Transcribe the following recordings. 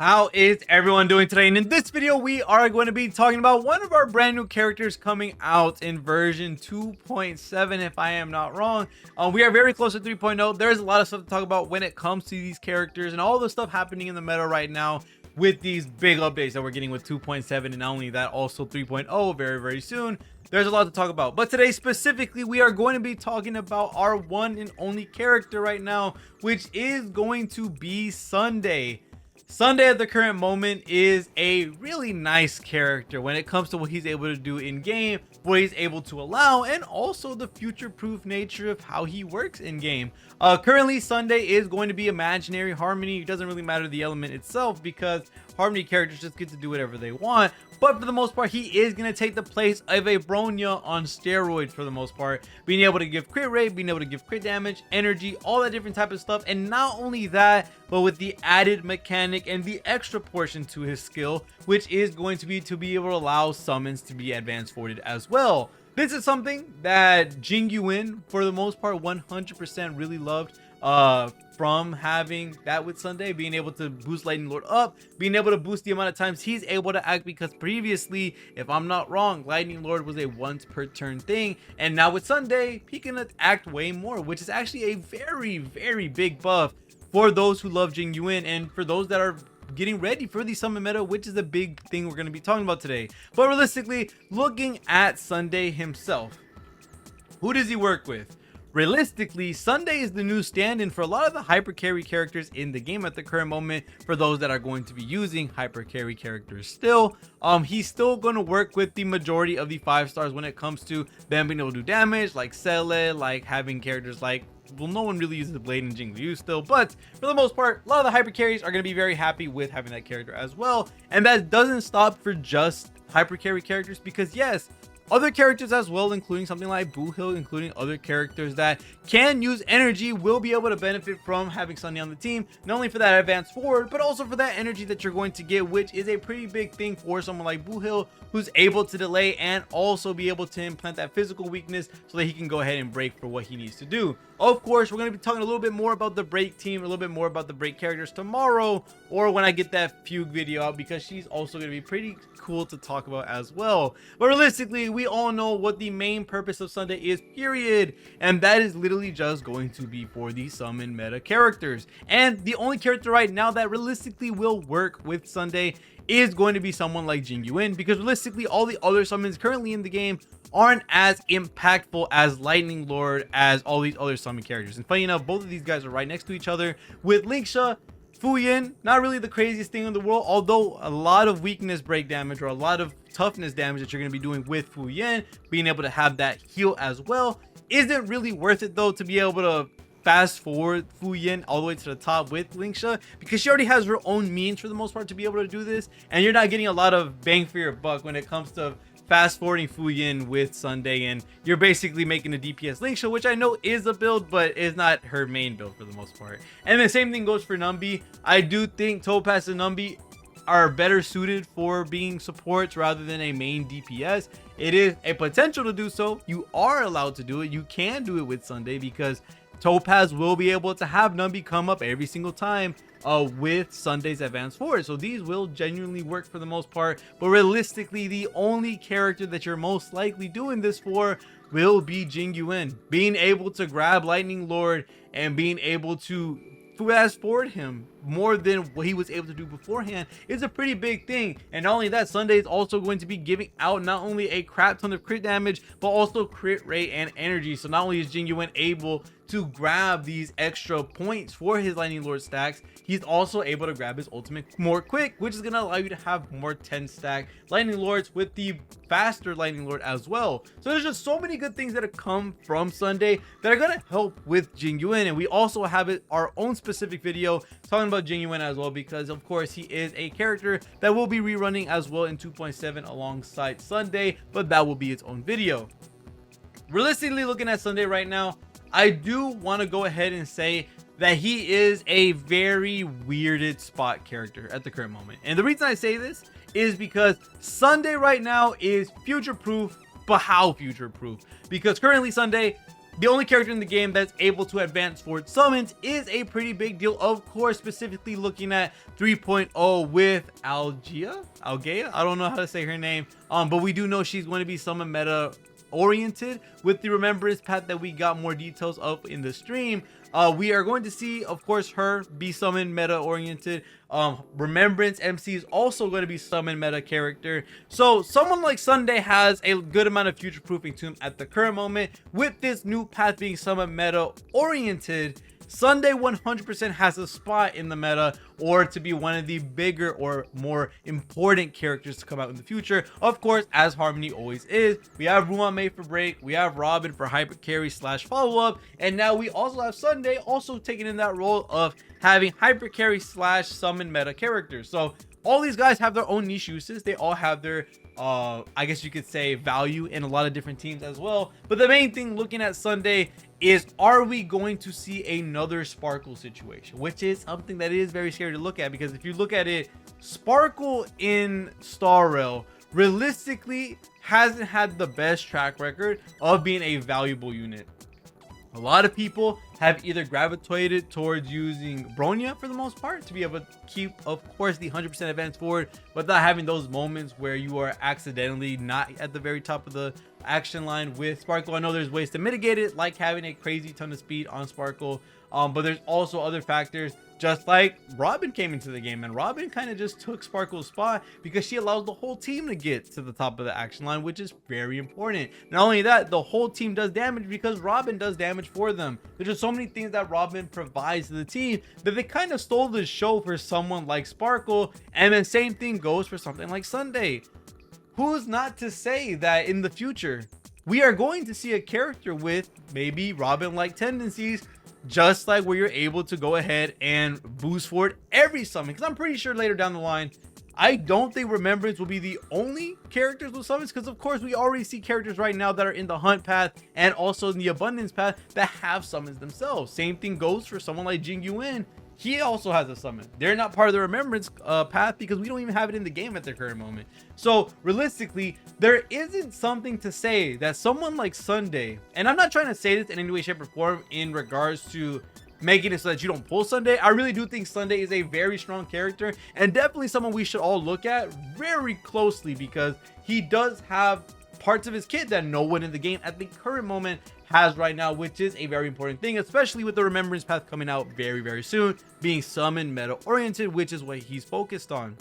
How is everyone doing today? And in this video, we are going to be talking about one of our brand new characters coming out in version 2.7, if I am not wrong. We are very close to 3.0. There's a lot of stuff to talk about when it comes to these characters and all the stuff happening in the meta right now with these big updates that we're getting with 2.7, and not only that, also 3.0 very soon. There's a lot to talk about, but today specifically we are going to be talking about our one and only character right now, which is going to be Sunday. Sunday at the current moment is a really nice character when it comes to what he's able to do in game, what he's able to allow, and also the future-proof nature of how he works in game. Currently, Sunday is going to be imaginary harmony. It doesn't really matter the element itself because harmony characters just get to do whatever they want. But for the most part, he is going to take the place of a Bronya on steroids for the most part. Being able to give crit rate, being able to give crit damage, energy, all that different type of stuff. And not only that, but with the added mechanic and the extra portion to his skill, which is going to be able to allow summons to be advanced forwarded as well. This is something that Jing Yuan, for the most part, 100% really loved. From having that with Sunday, being able to boost Lightning Lord up, being able to boost the amount of times he's able to act, because previously, if I'm not wrong, Lightning Lord was a once per turn thing, and now with Sunday, he can act way more, which is actually a very big buff for those who love Jing Yuan and for those that are getting ready for the summon meta, which is a big thing we're going to be talking about today. But realistically, looking at Sunday himself, who does he work with? Realistically, Sunday is the new stand-in for a lot of the hyper carry characters in the game at the current moment. For those that are going to be using hyper carry characters still, he's still going to work with the majority of the 5 stars when it comes to them being able to do damage, like Sele, like having characters like, well, no one really uses the blade in Jing Liu still, but for the most part, a lot of the hyper carries are going to be very happy with having that character as well. And that doesn't stop for just hyper carry characters, because yes, other characters as well, including something like Boo-Hill, including other characters that can use energy, will be able to benefit from having Sunday on the team, not only for that advance forward, but also for that energy that you're going to get, which is a pretty big thing for someone like Boo-Hill, who's able to delay and also be able to implant that physical weakness so that he can go ahead and break for what he needs to do. Of course, we're going to be talking a little bit more about the break team, a little bit more about the break characters tomorrow, or when I get that Fugue video out, because she's also going to be pretty cool to talk about as well. But realistically, we all know what the main purpose of Sunday is, period, and that is literally just going to be for the summon meta characters. And the only character right now that realistically will work with Sunday is going to be someone like Jing Yuan, because realistically all the other summons currently in the game aren't as impactful as Lightning Lord as all these other summon characters. And funny enough, both of these guys are right next to each other, with Linksha, Fuyin, not really the craziest thing in the world, although a lot of weakness break damage or a lot of toughness damage that you're going to be doing with Fuyin, being able to have that heal as well isn't really worth it though, to be able to fast forward Fuyin all the way to the top with Linksha, because she already has her own means for the most part to be able to do this, and you're not getting a lot of bang for your buck when it comes to fast forwarding Fuyin with Sunday, and you're basically making a DPS Linksha, which I know is a build, but is not her main build for the most part. And the same thing goes for Numbi. I do think Topaz and Numbi are better suited for being supports rather than a main DPS. It is a potential to do so. You are allowed to do it. You can do it with Sunday, because Topaz will be able to have Numbi come up every single time with Sunday's advance forward. So these will genuinely work for the most part, but realistically the only character that you're most likely doing this for will be Jing Yuan. Being able to grab Lightning Lord and being able to fast forward him more than what he was able to do beforehand is a pretty big thing. And not only that, Sunday is also going to be giving out not only a crap ton of crit damage, but also crit rate and energy. So not only is Jing Yuan able to grab these extra points for his Lightning Lord stacks, he's also able to grab his ultimate more quick, which is going to allow you to have more 10 stack Lightning Lords with the faster Lightning Lord as well. So there's just so many good things that have come from Sunday that are going to help with Jing Yuan. And we also have our own specific video talking about Jing Yuan as well, because of course he is a character that will be rerunning as well in 2.7 alongside Sunday, but that will be its own video. Realistically, looking at Sunday right now, I do want to go ahead and say that he is a very weirded spot character at the current moment. And the reason I say this is because Sunday right now is future proof, but how future proof? Because currently Sunday the only character in the game that's able to advance forward summons is a pretty big deal. Of course, specifically looking at 3.0 with Algaea. I don't know how to say her name, but we do know she's going to be summon meta oriented with the remembrance path that we got more details of in the stream. We are going to see, of course, her be summon meta oriented. Remembrance MC is also going to be summon meta character. So someone like Sunday has a good amount of future proofing to him at the current moment. With this new path being summon meta oriented, Sunday 100% has a spot in the meta, or to be one of the bigger or more important characters to come out in the future. Of course, as Harmony always is, we have REHOO made for break, we have Robin for hyper carry / follow-up, and now we also have Sunday also taking in that role of having hyper carry / summon meta characters. So all these guys have their own niche uses. They all have their I guess you could say value in a lot of different teams as well. But the main thing looking at Sunday is, are we going to see another Sparkle situation, which is something that is very scary to look at, because if you look at it, Sparkle in Star Rail realistically hasn't had the best track record of being a valuable unit. A lot of people have either gravitated towards using Bronya for the most part to be able to keep, of course, the 100% advance forward without having those moments where you are accidentally not at the very top of the action line with Sparkle. I know there's ways to mitigate it, like having a crazy ton of speed on Sparkle, but there's also other factors, just like Robin came into the game, and Robin kind of just took Sparkle's spot because she allows the whole team to get to the top of the action line, which is very important. Not only that, the whole team does damage because Robin does damage for them. There's just so many things that Robin provides to the team that they kind of stole the show for someone like Sparkle, and then same thing goes for something like Sunday. Who's not to say that in the future we are going to see a character with maybe Robin-like tendencies, just like where you're able to go ahead and boost forward every summon? Because I'm pretty sure later down the line, I don't think Remembrance will be the only characters with summons, because of course we already see characters right now that are in the Hunt path and also in the Abundance path that have summons themselves. Same thing goes for someone like Jing Yuan. He also has a summon. They're not part of the Remembrance path because we don't even have it in the game at the current moment. So realistically, there isn't something to say that someone like Sunday, and I'm not trying to say this in any way, shape, or form in regards to making it so that you don't pull Sunday. I really do think Sunday is a very strong character and definitely someone we should all look at very closely, because he does have parts of his kit that no one in the game at the current moment has right now, which is a very important thing, especially with the Remembrance path coming out very, very soon, being summon meta oriented, which is what he's focused on.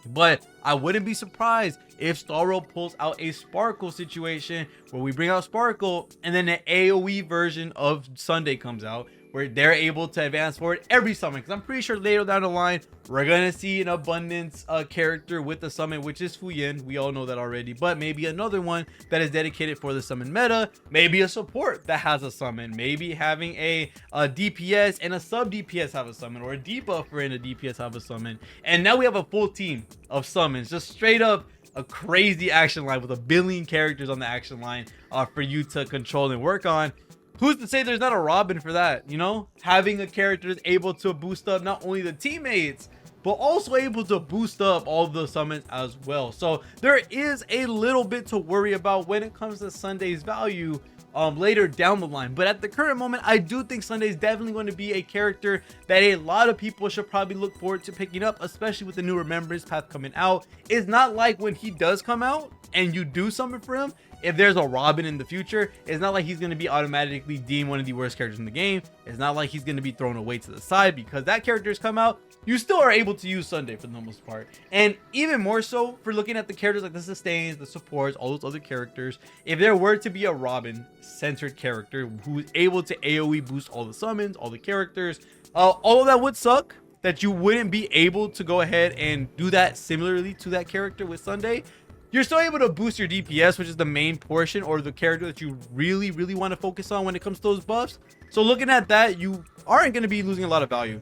But I wouldn't be surprised if Star Rail pulls out a Sparkle situation where we bring out Sparkle and then an AoE version of Sunday comes out where they're able to advance forward every summon. Because I'm pretty sure later down the line, we're going to see an Abundance character with the summon, which is Fuyin. We all know that already. But maybe another one that is dedicated for the summon meta. Maybe a support that has a summon. Maybe having a DPS and a sub DPS have a summon, or a debuffer and a DPS have a summon. And now we have a full team of summons. Just straight up a crazy action line with 1 billion characters on the action line for you to control and work on. Who's to say there's not a Robin for that? You know, having a character that's able to boost up not only the teammates, but also able to boost up all the summons as well. So there is a little bit to worry about when it comes to Sunday's value later down the line. But at the current moment, I do think Sunday is definitely going to be a character that a lot of people should probably look forward to picking up, especially with the new Remembrance path coming out. It's not like when he does come out and you do summon for him, if there's a Robin in the future, it's not like he's going to be automatically deemed one of the worst characters in the game. It's not like he's going to be thrown away to the side because that character has come out. You still are able to use Sunday for the most part. And even more so for looking at the characters like the Sustains, the Supports, all those other characters. If there were to be a Robin-centered character who is able to AoE boost all the summons, all the characters, all of that would suck that you wouldn't be able to go ahead and do that similarly to that character with Sunday. You're still able to boost your DPS, which is the main portion or the character that you really, really want to focus on when it comes to those buffs. So looking at that, you aren't going to be losing a lot of value.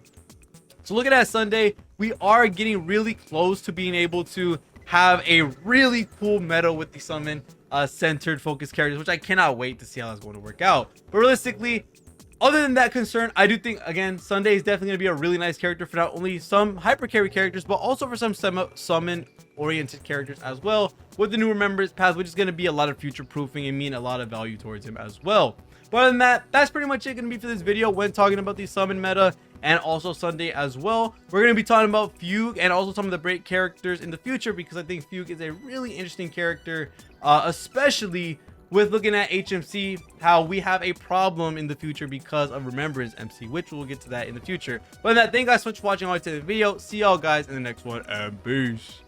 So looking at Sunday, we are getting really close to being able to have a really cool meta with the summon centered focus characters, which I cannot wait to see how that's going to work out. But realistically, Other than that concern, I do think, again, Sunday is definitely going to be a really nice character for not only some hyper carry characters, but also for some summon oriented characters as well, with the new remembrance path, which is going to be a lot of future proofing and mean a lot of value towards him as well. But other than that, that's pretty much it going to be for this video when talking about the summon meta and also Sunday as well. We're going to be talking about Fugue and also some of the break characters in the future, because I think Fugue is a really interesting character, especially with looking at HMC, how we have a problem in the future because of Remembrance MC, which we'll get to that in the future. But that, thank you guys so much for watching all the way to the video. See y'all guys in the next one, and peace.